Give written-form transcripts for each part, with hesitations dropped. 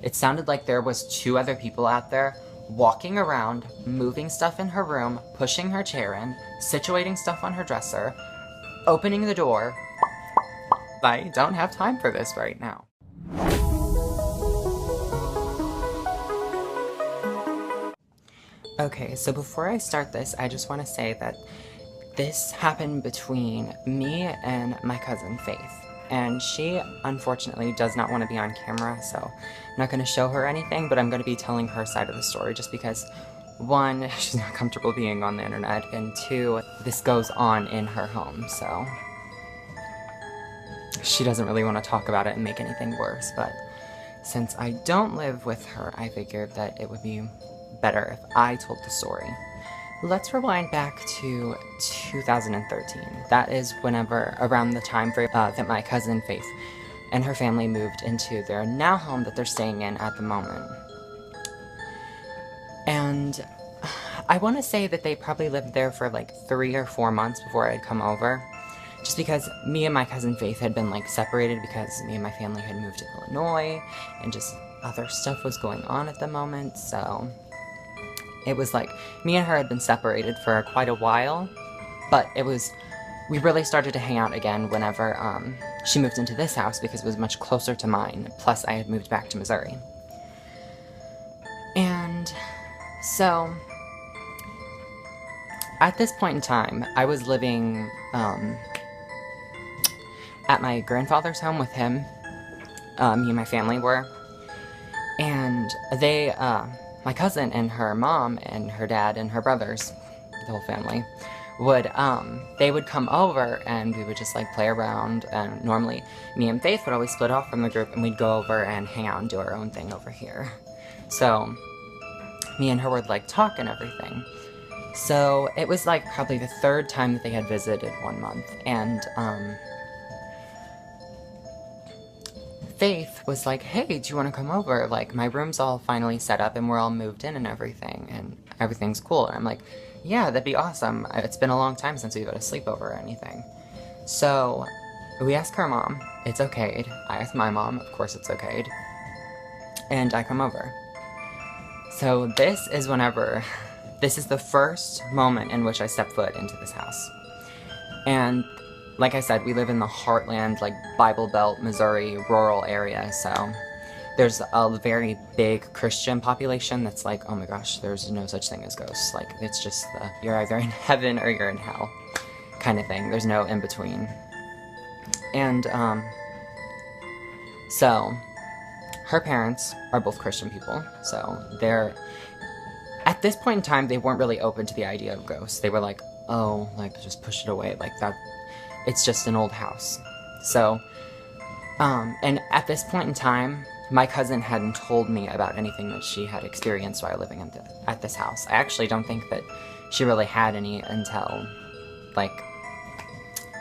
It sounded like there was 2 other people out there walking around, moving stuff in her room, pushing her chair in, situating stuff on her dresser, opening the door. I don't have time for this right now. Okay, so before I start this, I just want to say that this happened between me and my cousin Faith. And she, unfortunately, does not want to be on camera, so I'm not going to show her anything, but I'm going to be telling her side of the story just because, 1, she's not comfortable being on the internet, and 2, this goes on in her home, so she doesn't really want to talk about it and make anything worse, but since I don't live with her, I figured that it would be better if I told the story. Let's rewind back to 2013. That is whenever, around the time frame that my cousin Faith and her family moved into their now home that they're staying in at the moment. And I want to say that they probably lived there for like 3 or 4 months before I'd come over. Just because me and my cousin Faith had been like separated because me and my family had moved to Illinois and just other stuff was going on at the moment, so it was like, me and her had been separated for quite a while, but we really started to hang out again whenever she moved into this house because it was much closer to mine, plus I had moved back to Missouri. And so, at this point in time, I was living at my grandfather's home with him, me and my family were, and they, my cousin and her mom and her dad and her brothers, the whole family, they would come over and we would just like play around, and normally me and Faith would always split off from the group and we'd go over and hang out and do our own thing over here. So me and her would like talk and everything. So it was like probably the 3rd time that they had visited 1 month, and Faith was like, hey, do you want to come over? Like, my room's all finally set up and we're all moved in and everything's cool. And I'm like, yeah, that'd be awesome. It's been a long time since we've had a sleepover or anything. So we asked her mom, it's okayed. I asked my mom, of course it's okayed. And I come over. So this is the first moment in which I step foot into this house. And like I said, we live in the heartland, like Bible Belt, Missouri, rural area, so there's a very big Christian population that's like, oh my gosh, there's no such thing as ghosts. Like, it's just you're either in heaven or you're in hell kind of thing. There's no in between. And, so, her parents are both Christian people, so at this point in time, they weren't really open to the idea of ghosts. They were like, oh, like, just push it away, like, that, it's just an old house. So, and at this point in time, my cousin hadn't told me about anything that she had experienced while living at this house. I actually don't think that she really had any until, like,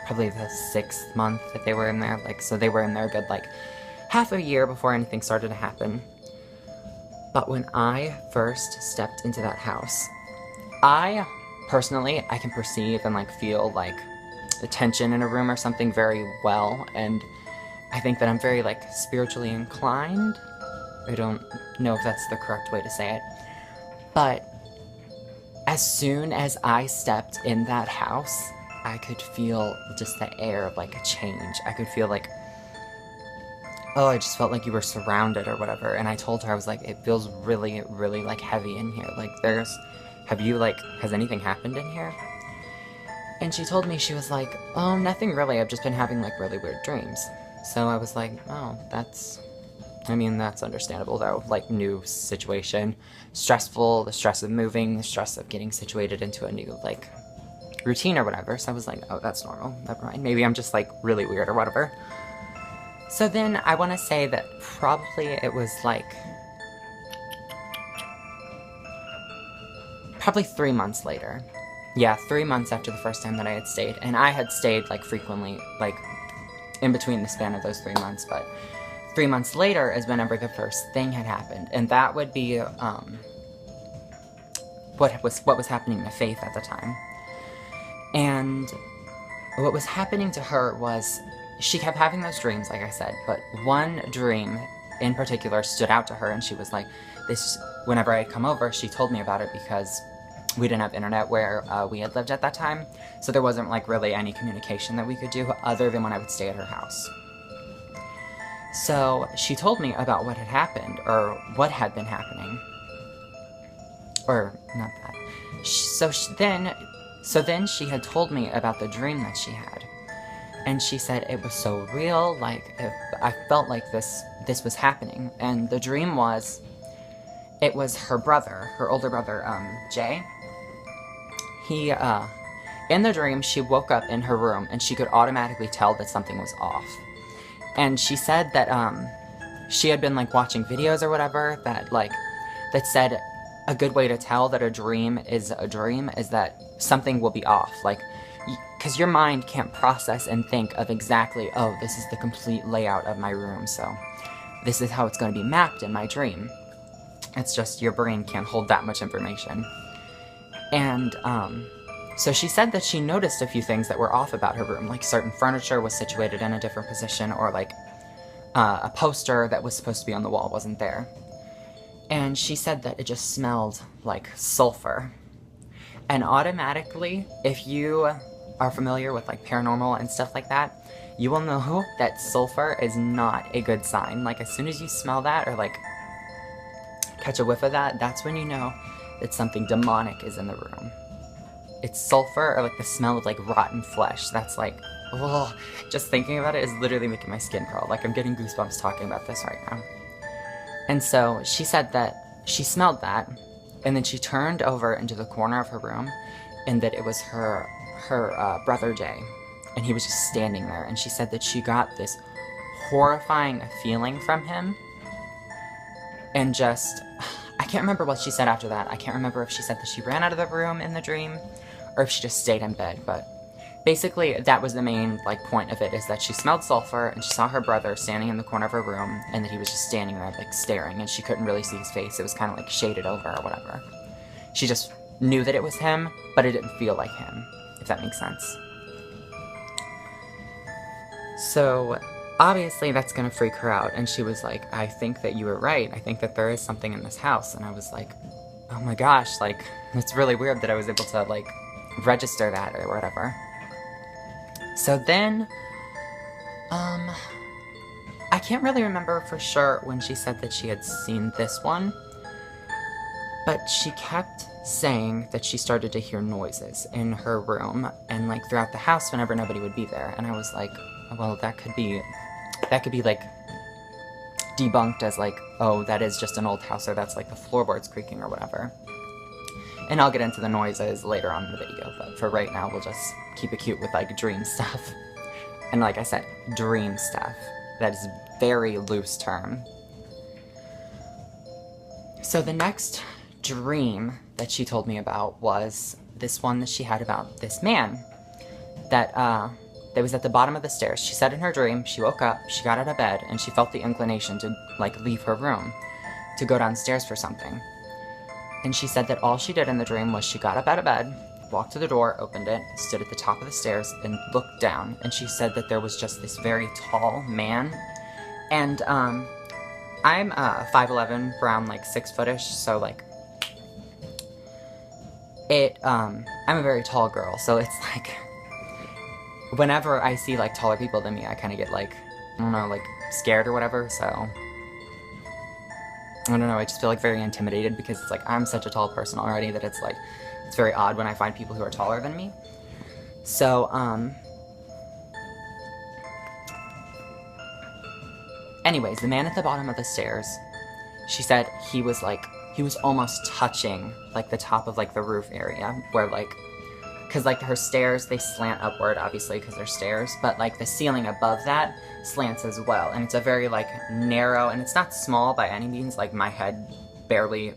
probably the 6th month that they were in there. Like, so they were in there a good, like, half a year before anything started to happen. But when I first stepped into that house, I can perceive and, like, feel, like, the tension in a room or something very well, and I think that I'm very, like, spiritually inclined. I don't know if that's the correct way to say it. But as soon as I stepped in that house, I could feel just the air of, like, a change. I could feel, like, oh, I just felt like you were surrounded or whatever. And I told her, I was like, it feels really, really, like, heavy in here. Like, has anything happened in here? And she told me, she was like, oh, nothing really. I've just been having, like, really weird dreams. So I was like, oh, that's understandable, though. Like, new situation. Stressful, the stress of moving, the stress of getting situated into a new, like, routine or whatever. So I was like, oh, that's normal. Never mind. Maybe I'm just, like, really weird or whatever. So then I want to say that probably it was, like, probably 3 months later. Yeah, 3 months after the first time that I had stayed. And I had stayed, like, frequently, like, in between the span of those 3 months, but 3 months later is whenever the first thing had happened. And that would be, what was happening to Faith at the time. And what was happening to her was, she kept having those dreams, like I said, but one dream in particular stood out to her, and she was like, this, whenever I come over, she told me about it because we didn't have internet where we had lived at that time, so there wasn't like really any communication that we could do other than when I would stay at her house. So she told me about what had happened, or what had been happening. Or, not that. So then she had told me about the dream that she had. And she said it was so real, like, I felt like this was happening. And the dream was, it was her brother, her older brother, Jay. He, in the dream, she woke up in her room, and she could automatically tell that something was off. And she said that, she had been, like, watching videos or whatever that said a good way to tell that a dream is that something will be off. Like, because your mind can't process and think of exactly, oh, this is the complete layout of my room, so this is how it's going to be mapped in my dream. It's just your brain can't hold that much information. And, so she said that she noticed a few things that were off about her room, like certain furniture was situated in a different position, or like a poster that was supposed to be on the wall wasn't there. And she said that it just smelled like sulfur. And automatically, if you are familiar with like paranormal and stuff like that, you will know that sulfur is not a good sign. Like, as soon as you smell that or like catch a whiff of that, that's when you know that something demonic is in the room. It's sulfur, or like the smell of like rotten flesh. That's like, oh, just thinking about it is literally making my skin crawl. Like, I'm getting goosebumps talking about this right now. And so she said that she smelled that, and then she turned over into the corner of her room, and that it was her brother Jay, and he was just standing there. And she said that she got this horrifying feeling from him, and just, I can't remember what she said after that. I can't remember if she said that she ran out of the room in the dream, or if she just stayed in bed, but basically, that was the main, like, point of it, is that she smelled sulfur, and she saw her brother standing in the corner of her room, and that he was just standing there, like, staring, and she couldn't really see his face. It was kind of, like, shaded over or whatever. She just knew that it was him, but it didn't feel like him, if that makes sense. So, obviously, that's gonna freak her out, and she was like, I think that you were right. I think that there is something in this house. And I was like, oh my gosh, like, it's really weird that I was able to, like, register that or whatever. So then, I can't really remember for sure when she said that she had seen this one, but she kept saying that she started to hear noises in her room and, like, throughout the house whenever nobody would be there. And I was like, well, that could be, like, debunked as, like, oh, that is just an old house, or that's, like, the floorboards creaking or whatever. And I'll get into the noises later on in the video, but for right now, we'll just keep it cute with, like, dream stuff. And like I said, dream stuff. That is a very loose term. So the next dream that she told me about was this one that she had about this man that was at the bottom of the stairs. She said in her dream, she woke up, she got out of bed, and she felt the inclination to, like, leave her room, to go downstairs for something. And she said that all she did in the dream was she got up out of bed, walked to the door, opened it, stood at the top of the stairs, and looked down. And she said that there was just this very tall man. And, I'm 5'11", around, like, 6-footish, so, like, I'm a very tall girl, so it's, like, whenever I see, like, taller people than me, I kind of get, like, I don't know, like, scared or whatever, so I don't know, I just feel, like, very intimidated, because it's, like, I'm such a tall person already that it's, like, it's very odd when I find people who are taller than me. So, anyways, the man at the bottom of the stairs, she said he was almost touching, like, the top of, like, the roof area, where, like, because, like, her stairs, they slant upward, obviously, because they're stairs, but, like, the ceiling above that slants as well, and it's a very, like, narrow, and it's not small by any means, like, my head barely,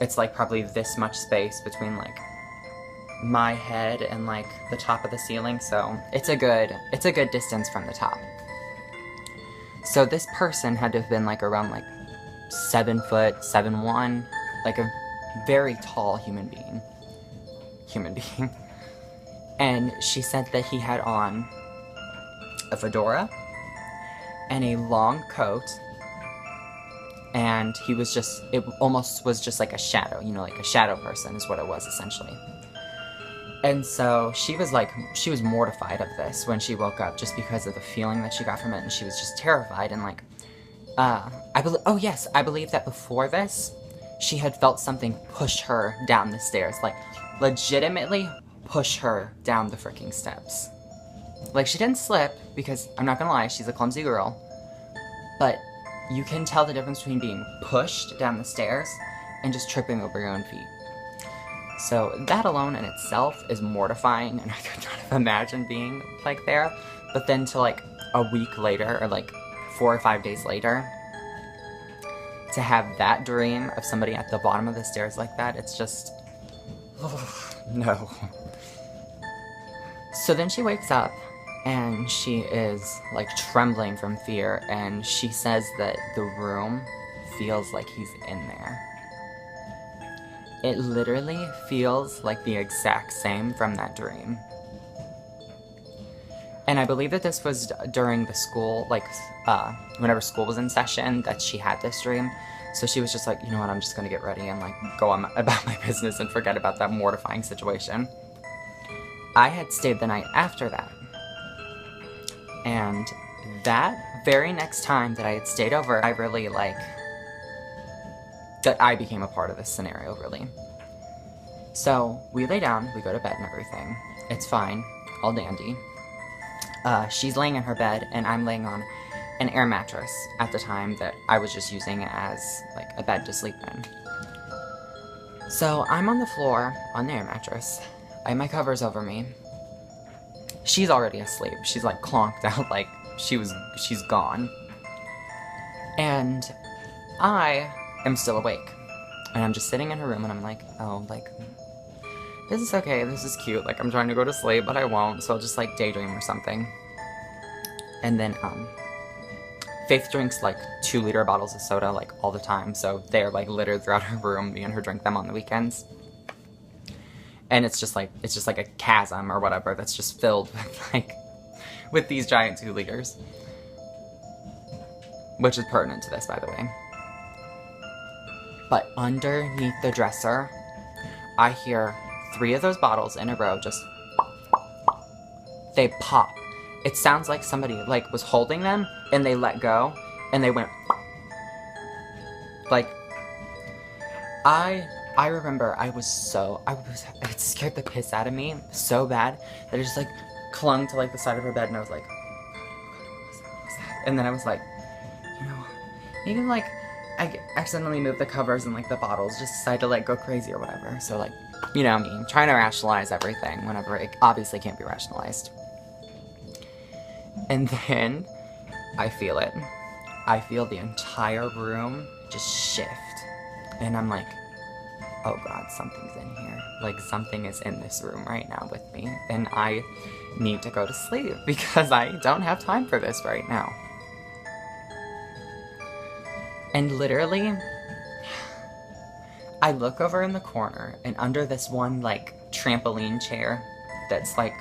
it's, like, probably this much space between, like, my head and, like, the top of the ceiling, so it's a good distance from the top. So this person had to have been, like, around, like, 7 foot, 7'1", like, a very tall human being. And she said that he had on a fedora and a long coat and he was just, it almost was just like a shadow, you know, like a shadow person is what it was essentially. And so she was mortified of this when she woke up, just because of the feeling that she got from it, and she was just terrified. And like, I believe that before this, she had felt something push her down the stairs, like legitimately push her down the freaking steps. Like, she didn't slip, because I'm not gonna lie, she's a clumsy girl, but you can tell the difference between being pushed down the stairs and just tripping over your own feet. So that alone in itself is mortifying, and I could not imagine being like there. But then to like a week later, or like 4 or 5 days later, to have that dream of somebody at the bottom of the stairs like that, it's just, oh, no. So then she wakes up, and she is like trembling from fear, and she says that the room feels like he's in there. It literally feels like the exact same from that dream. And I believe that this was during the school, like, whenever school was in session, that she had this dream. So she was just like, you know what, I'm just gonna get ready and, like, go on about my business and forget about that mortifying situation. I had stayed the night after that. And that very next time that I had stayed over, I really, like, that I became a part of this scenario, really. So we lay down, we go to bed and everything. It's fine, all dandy. She's laying in her bed, and I'm laying on an air mattress at the time that I was just using as, like, a bed to sleep in. So I'm on the floor, on the air mattress. I have my covers over me. She's already asleep. She's, like, clonked out, like, she's gone. And I am still awake. And I'm just sitting in her room, and I'm like, oh, like, this is okay, this is cute. Like, I'm trying to go to sleep, but I won't, so I'll just, like, daydream or something. And then, Faith drinks, like, 2-liter bottles of soda, like, all the time, so they're, like, littered throughout her room. Me and her drink them on the weekends. And it's just like a chasm or whatever that's just filled with, like, with these giant 2 liters. Which is pertinent to this, by the way. But underneath the dresser, I hear 3 of those bottles in a row just, they pop. It sounds like somebody, like, was holding them, and they let go, and they went, like, I remember it scared the piss out of me so bad that I just, like, clung to, like, the side of her bed, and I was like, what was that? And then I was like, you know, maybe, like, I accidentally moved the covers and, like, the bottles just decided to, like, go crazy or whatever. So, like, you know me, trying to rationalize everything whenever it obviously can't be rationalized. And then I feel it. I feel the entire room just shift. And I'm like, oh god, something's in here. Like, something is in this room right now with me. And I need to go to sleep because I don't have time for this right now. And literally, I look over in the corner, and under this one, like, trampoline chair that's, like,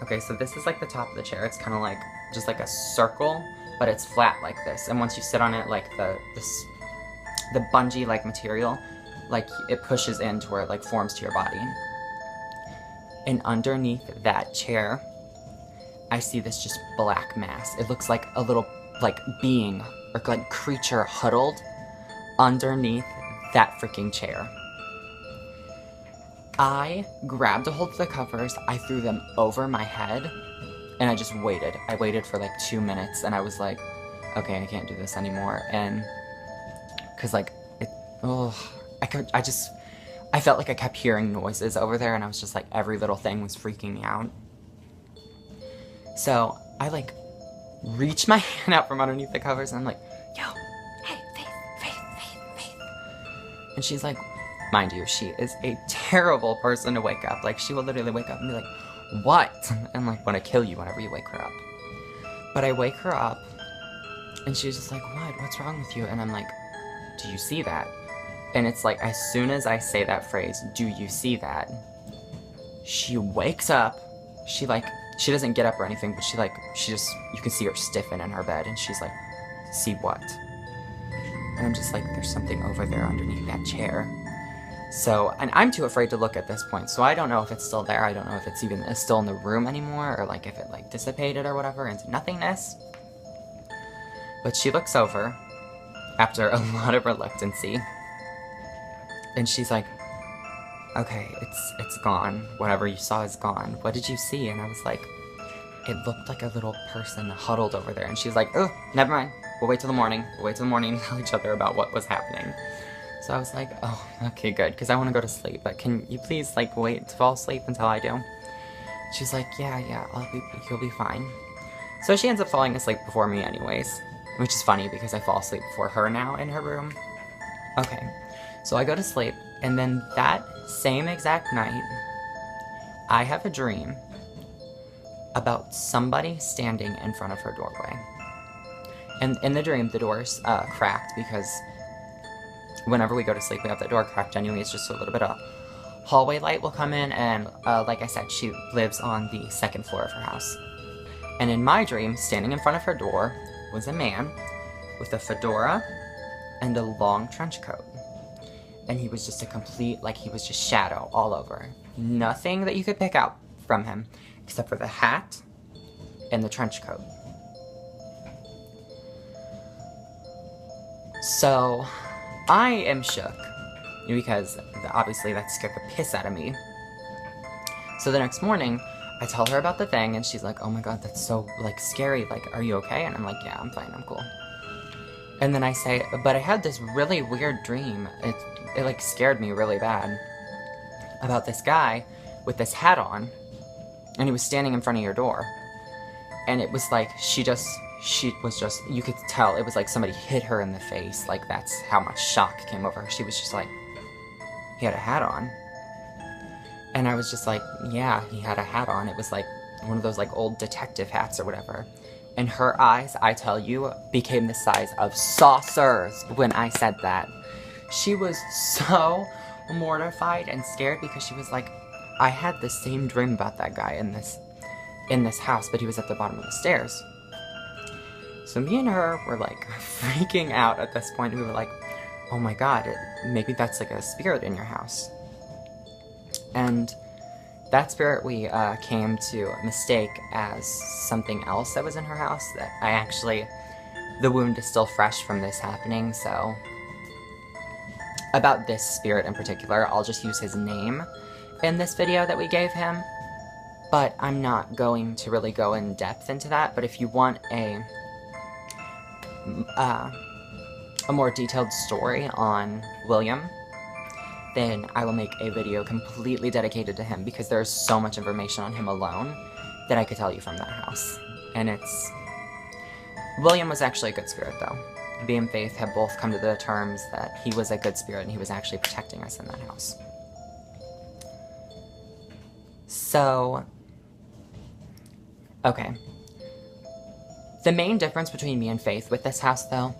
okay, so this is, like, the top of the chair. It's kind of, like, just, like, a circle, but it's flat like this. And once you sit on it, like, the bungee, like, material, like, it pushes in to where it, like, forms to your body. And underneath that chair, I see this just black mass. It looks like a little, like, being, or, like, creature huddled underneath that freaking chair. I grabbed a hold of the covers, I threw them over my head, and I just waited. I waited for, like, 2 minutes, and I was like, okay, I can't do this anymore. And, cause, like, I felt like I kept hearing noises over there, and I was just like, every little thing was freaking me out. So I, like, reached my hand out from underneath the covers, and I'm like, yo, hey, Faith. And she's like, mind you, she is a terrible person to wake up. Like, she will literally wake up and be like, what? And, like, want to kill you whenever you wake her up. But I wake her up, and she's just like, what? What's wrong with you? And I'm like, do you see that? And it's like, as soon as I say that phrase, do you see that? She wakes up, she doesn't get up or anything, but she just, you can see her stiffen in her bed, and she's like, see what? And I'm just like, there's something over there underneath that chair. So, and I'm too afraid to look at this point, so I don't know if it's still there. I don't know if it's even still in the room anymore, or like if it like dissipated or whatever into nothingness. But she looks over after a lot of reluctancy, and she's like, okay, it's gone. Whatever you saw is gone. What did you see? And I was like, it looked like a little person huddled over there. And she's like, oh, never mind. We'll wait till the morning. We'll wait till the morning and tell each other about what was happening. So I was like, oh, okay, good, because I want to go to sleep. But can you please, like, wait to fall asleep until I do? She's like, yeah, you'll be fine. So she ends up falling asleep before me anyways, which is funny because I fall asleep before her now in her room. Okay, so I go to sleep, and then that same exact night, I have a dream about somebody standing in front of her doorway. And in the dream, the door's cracked because whenever we go to sleep, we have that door cracked anyway. It's just a little bit of hallway light will come in, and like I said, she lives on the 2nd floor of her house. And in my dream, standing in front of her door was a man with a fedora and a long trench coat. And he was just a complete, like, he was just shadow all over. Nothing that you could pick out from him except for the hat and the trench coat. So I am shook because obviously that scared the piss out of me. So the next morning, I tell her about the thing, and she's like, oh my god, that's so, like, scary. Like, are you okay? And I'm like, yeah, I'm fine, I'm cool. And then I say, but I had this really weird dream. It like, scared me really bad. About this guy with this hat on, and he was standing in front of your door. And it was like, she was just, you could tell, it was like somebody hit her in the face. Like, that's how much shock came over her. She was just like, he had a hat on. And I was just like, yeah, he had a hat on. It was like one of those like old detective hats or whatever. And her eyes, I tell you, became the size of saucers when I said that. She was so mortified and scared because she was like, I had the same dream about that guy in this house, but he was at the bottom of the stairs. So me and her were like freaking out at this point. We were like, oh my god, maybe that's like a spirit in your house. And that spirit we came to mistake as something else that was in her house. That the wound is still fresh from this happening, so. About this spirit in particular, I'll just use his name in this video that we gave him. But I'm not going to really go in depth into that, but if you want a more detailed story on William, then I will make a video completely dedicated to him because there's so much information on him alone that I could tell you from that house. And William was actually a good spirit though. Me and Faith have both come to the terms that he was a good spirit and he was actually protecting us in that house. So, okay. The main difference between me and Faith with this house though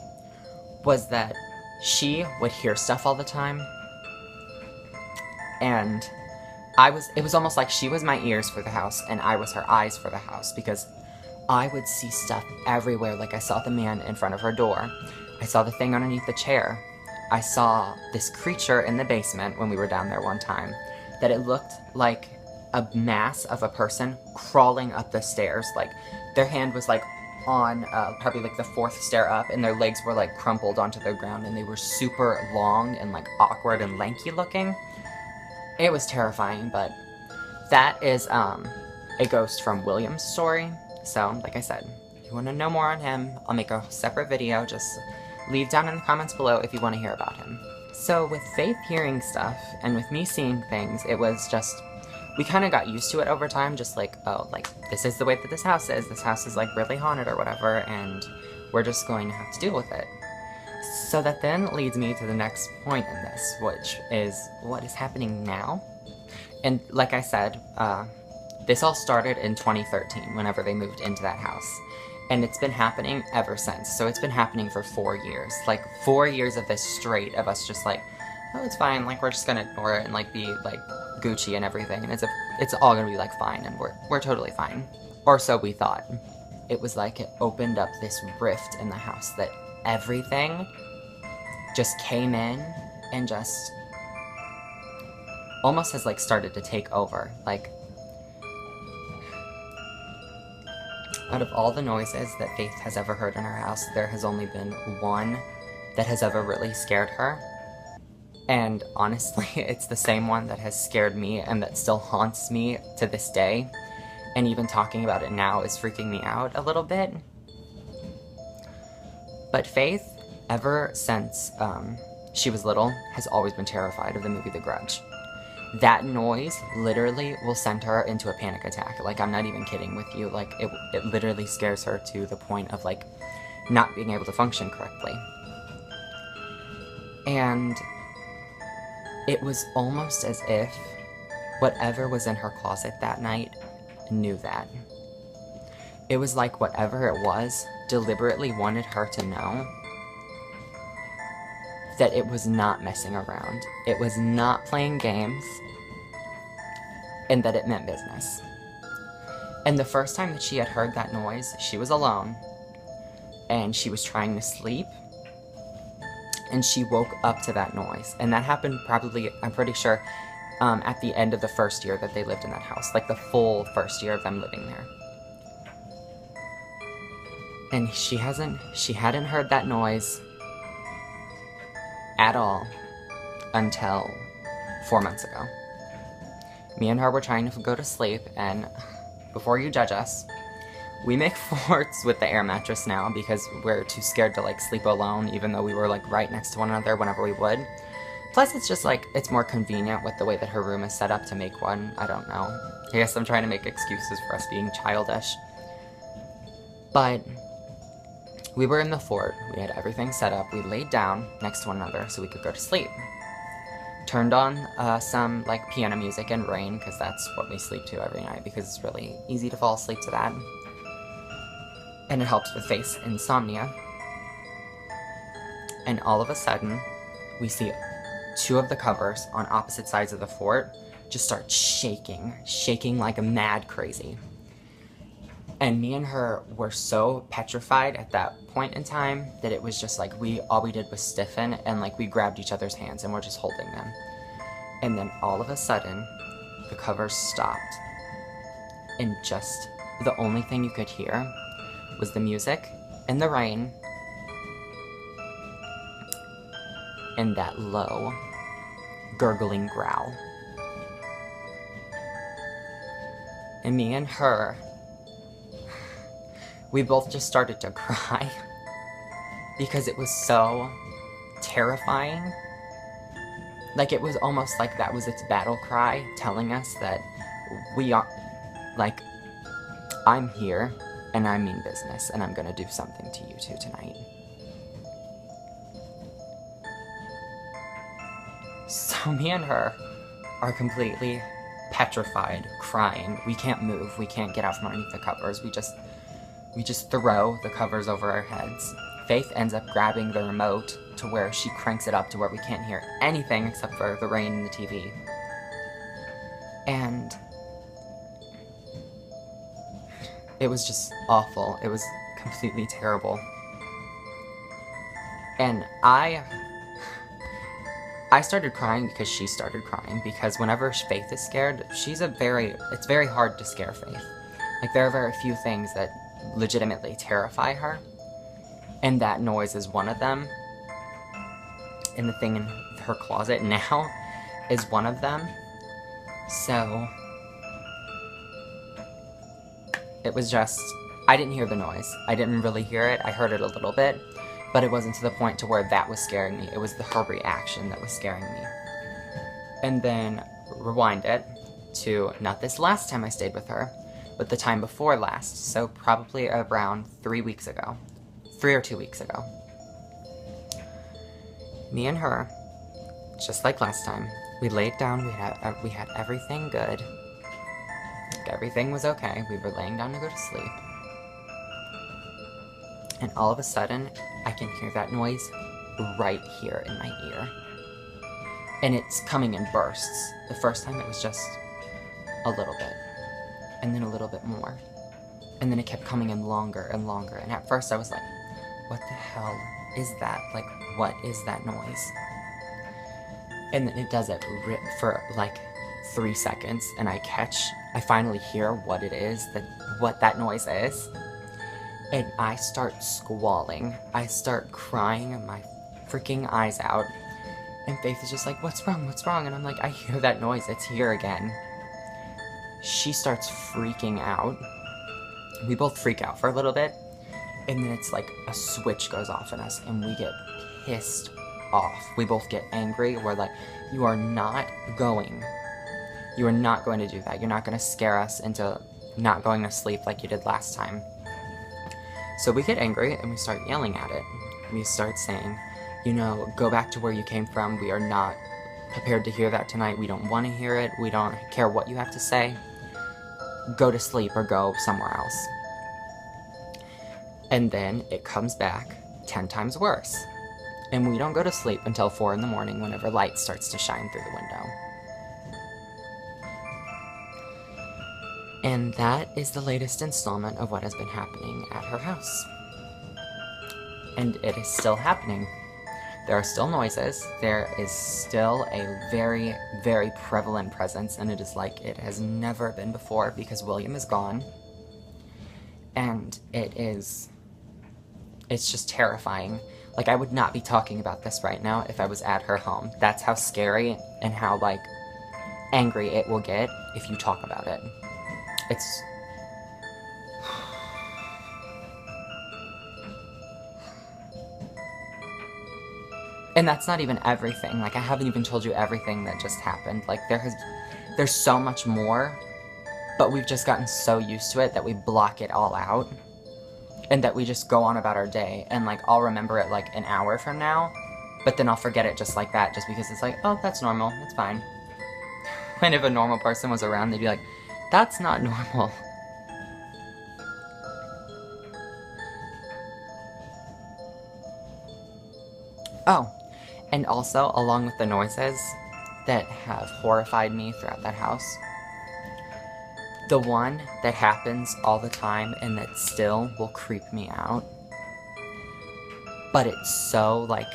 was that she would hear stuff all the time. And it was almost like she was my ears for the house and I was her eyes for the house because I would see stuff everywhere. Like I saw the man in front of her door. I saw the thing underneath the chair. I saw this creature in the basement when we were down there one time that it looked like a mass of a person crawling up the stairs. Like their hand was like on probably like the 4th stair up and their legs were like crumpled onto the ground and they were super long and like awkward and lanky looking. It was terrifying, but that is a ghost from William's story. So, like I said, if you want to know more on him, I'll make a separate video. Just leave down in the comments below if you want to hear about him. So with Faith hearing stuff and with me seeing things, it was just, we kind of got used to it over time. Just like, oh, like this is the way that this house is. This house is like really haunted or whatever, and we're just going to have to deal with it. So that then leads me to the next point in this, which is what is happening now. And like I said, this all started in 2013, whenever they moved into that house. And it's been happening ever since. So it's been happening for 4 years. Like, 4 years of this straight of us just like, oh, it's fine, like, we're just gonna ignore it and, like, be, like, Gucci and everything. And it's all gonna be, like, fine, and we're totally fine. Or so we thought. It was like it opened up this rift in the house that everything just came in and just almost has, like, started to take over. Like, out of all the noises that Faith has ever heard in her house, there has only been one that has ever really scared her. And honestly, it's the same one that has scared me and that still haunts me to this day. And even talking about it now is freaking me out a little bit. But Faith, ever since she was little, has always been terrified of the movie The Grudge. That noise literally will send her into a panic attack. Like, I'm not even kidding with you. Like, it literally scares her to the point of, like, not being able to function correctly. And it was almost as if whatever was in her closet that night knew that. It was like whatever it was deliberately wanted her to know that it was not messing around. It was not playing games, and that it meant business. And the first time that she had heard that noise, she was alone, and she was trying to sleep, and she woke up to that noise. And that happened probably, I'm pretty sure, at the end of the first year that they lived in that house, like the full first year of them living there. And she hadn't heard that noise at all until 4 months ago. Me and her were trying to go to sleep, and before you judge us, we make forts with the air mattress now because we're too scared to, like, sleep alone, even though we were, like, right next to one another whenever we would. Plus, it's just, like, it's more convenient with the way that her room is set up to make one. I don't know. I guess I'm trying to make excuses for us being childish. But we were in the fort. We had everything set up. We laid down next to one another so we could go to sleep. Turned on some, like, piano music and rain, because that's what we sleep to every night, because it's really easy to fall asleep to that. And it helps with face insomnia. And all of a sudden, we see two of the covers on opposite sides of the fort just start shaking like mad crazy. And me and her were so petrified at that point in time that it was just like all we did was stiffen, and, like, we grabbed each other's hands and we're just holding them. And then all of a sudden, the covers stopped. And just the only thing you could hear was the music and the rain and that low, gurgling growl. And me and her, we both just started to cry because it was so terrifying. Like, it was almost like that was its battle cry telling us that we are, like, I'm here and I mean business and I'm gonna do something to you two tonight. So me and her are completely petrified, crying. We can't move, we can't get out from underneath the covers. We just throw the covers over our heads. Faith ends up grabbing the remote to where she cranks it up to where we can't hear anything except for the rain and the TV. And it was just awful. It was completely terrible. And I started crying because she started crying, because whenever Faith is scared, it's very hard to scare Faith. Like, there are very few things that legitimately terrify her, and that noise is one of them. And the thing in her closet now is one of them. So it was just, I didn't hear the noise. I didn't really hear it. I heard it a little bit, but it wasn't to the point to where that was scaring me. It was her reaction that was scaring me. And then rewind it to not this last time I stayed with her, but the time before last, so probably around 3 weeks ago. 3 or 2 weeks ago. Me and her, just like last time, we laid down, we had everything good. Everything was okay, we were laying down to go to sleep. And all of a sudden, I can hear that noise right here in my ear. And it's coming in bursts. The first time it was just a little bit, and then a little bit more. And then it kept coming in longer and longer, and at first I was like, what the hell is that? Like, what is that noise? And then it does it for like 3 seconds, and I finally hear what it is, what that noise is. And I start squalling. I start crying my freaking eyes out. And Faith is just like, what's wrong? What's wrong? And I'm like, I hear that noise. It's here again. She starts freaking out. We both freak out for a little bit. And then it's like a switch goes off in us, and we get pissed off. We both get angry. We're like, you are not going to do that. You're not going to scare us into not going to sleep like you did last time. So we get angry and we start yelling at it. We start saying, go back to where you came from. We are not prepared to hear that tonight. We don't want to hear it. We don't care what you have to say. Go to sleep or go somewhere else. And then it comes back 10 times worse. And we don't go to sleep until 4 in the morning whenever light starts to shine through the window. And that is the latest installment of what has been happening at her house. And it is still happening. There are still noises. There is still a very, very prevalent presence, and it is like it has never been before because William is gone. And it's just terrifying. Like, I would not be talking about this right now if I was at her home. That's how scary and how, like, angry it will get if you talk about it. It's... And that's not even everything. Like, I haven't even told you everything that just happened. Like, there's so much more, but we've just gotten so used to it that we block it all out. And that we just go on about our day, and, like, I'll remember it, like, an hour from now, but then I'll forget it just like that, just because it's like, oh, that's normal, it's fine. When if a normal person was around, they'd be like, that's not normal. Oh, and also, along with the noises that have horrified me throughout that house, the one that happens all the time and that still will creep me out, but it's so, like,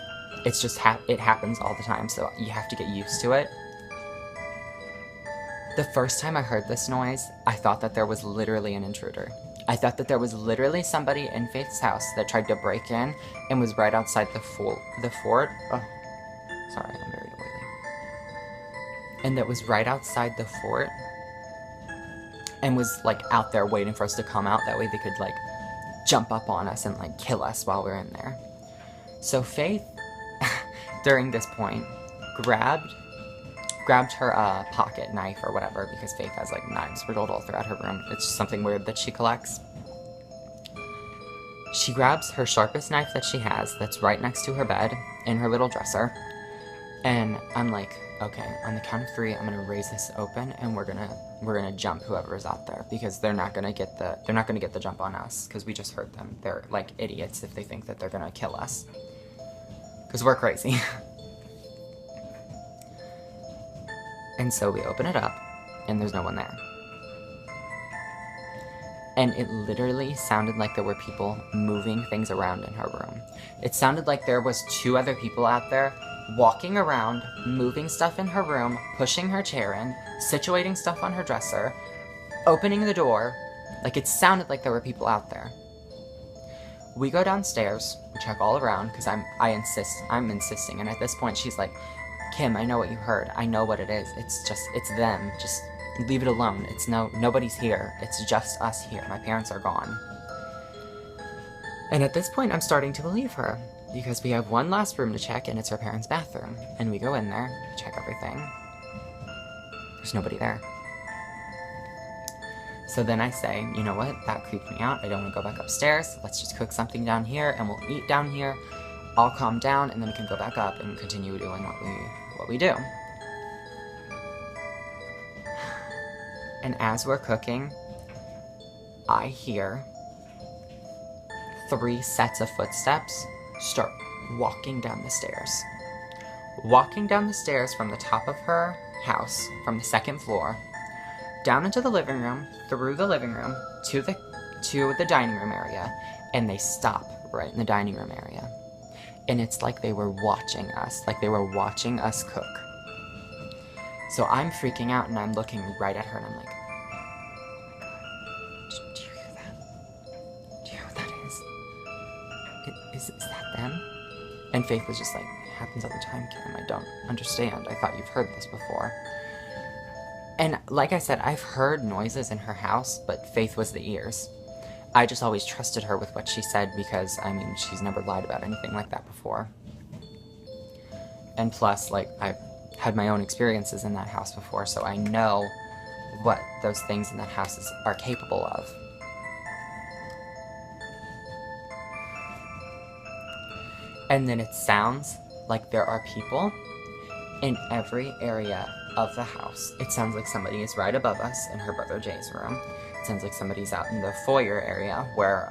it's just, it happens all the time, so you have to get used to it. The first time I heard this noise, I thought that there was literally an intruder. I thought that there was literally somebody in Faith's house that tried to break in and was right outside the fort. Oh, sorry, I'm very oily. And that was right outside the fort and was, like, out there waiting for us to come out. That way they could, like, jump up on us and, like, kill us while we're in there. So Faith, during this point, grabbed her pocket knife or whatever, because Faith has, like, knives riddled all throughout her room. It's just something weird that she collects. She grabs her sharpest knife that she has, that's right next to her bed, in her little dresser, and I'm like, okay, on the count of 3, I'm gonna raise this open, and we're gonna jump whoever is out there, because they're not gonna get the jump on us, because we just heard them. They're, like, idiots if they think that they're gonna kill us, because we're crazy. And so we open it up, and there's no one there. And it literally sounded like there were people moving things around in her room. It sounded like there was 2 other people out there walking around, moving stuff in her room, pushing her chair in, situating stuff on her dresser, opening the door. Like, it sounded like there were people out there. We go downstairs, we check all around, because I'm insisting, and at this point she's like, Kim, I know what you heard. I know what it is. It's them. Just leave it alone. Nobody's here. It's just us here. My parents are gone. And at this point, I'm starting to believe her, because we have one last room to check, and it's her parents' bathroom. And we go in there, check everything. There's nobody there. So then I say, you know what? That creeped me out. I don't want to go back upstairs. Let's just cook something down here, and we'll eat down here. I'll calm down, and then we can go back up and continue doing what we do. And as we're cooking, I hear 3 sets of footsteps start walking down the stairs. Walking down the stairs from the top of her house, from the 2nd floor, down into the living room, through the living room, to the dining room area, and they stop right in the dining room area. and it's like they were watching us, cook. So I'm freaking out, and I'm looking right at her, and I'm like, oh my god, do you hear that? Do you hear what that is? Is that them? And Faith was just like, it happens all the time, Kim. I don't understand. I thought you've heard this before. And like I said, I've heard noises in her house, but Faith was the ears. I just always trusted her with what she said because, I mean, she's never lied about anything like that before. And plus, like, I've had my own experiences in that house before, so I know what those things in that house are capable of. And then it sounds like there are people in every area of the house. It sounds like somebody is right above us in her brother Jay's room. It sounds like somebody's out in the foyer area where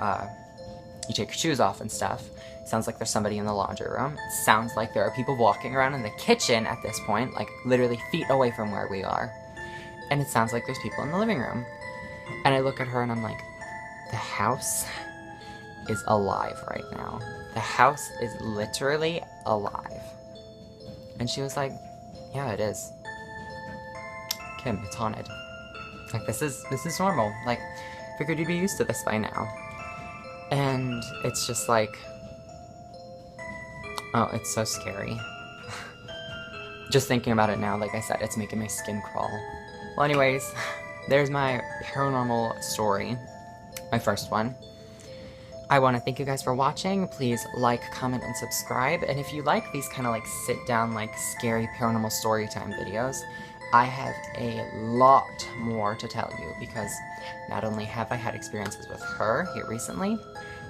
you take your shoes off and stuff. It sounds like there's somebody in the laundry room. It sounds like there are people walking around in the kitchen at this point, like literally feet away from where we are. And it sounds like there's people in the living room. And I look at her and I'm like, the house is alive right now. The house is literally alive. And she was like, yeah, it is. Kim, it's haunted. Like, this is normal. Like, figured you'd be used to this by now. And it's just like, oh, it's so scary. Just thinking about it now, like I said, it's making my skin crawl. Well, anyways, there's my paranormal story. My first one. I want to thank you guys for watching. Please like, comment, and subscribe. And if you like these kind of like sit-down, like scary paranormal story time videos, I have a lot more to tell you because not only have I had experiences with her here recently,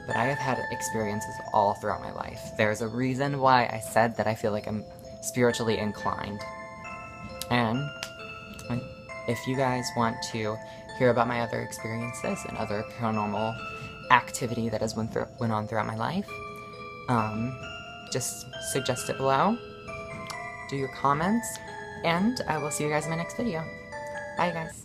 but I have had experiences all throughout my life. There's a reason why I said that I feel like I'm spiritually inclined. And if you guys want to hear about my other experiences and other paranormal activity that has went on throughout my life, just suggest it below, do your comments, and I will see you guys in my next video. Bye, guys.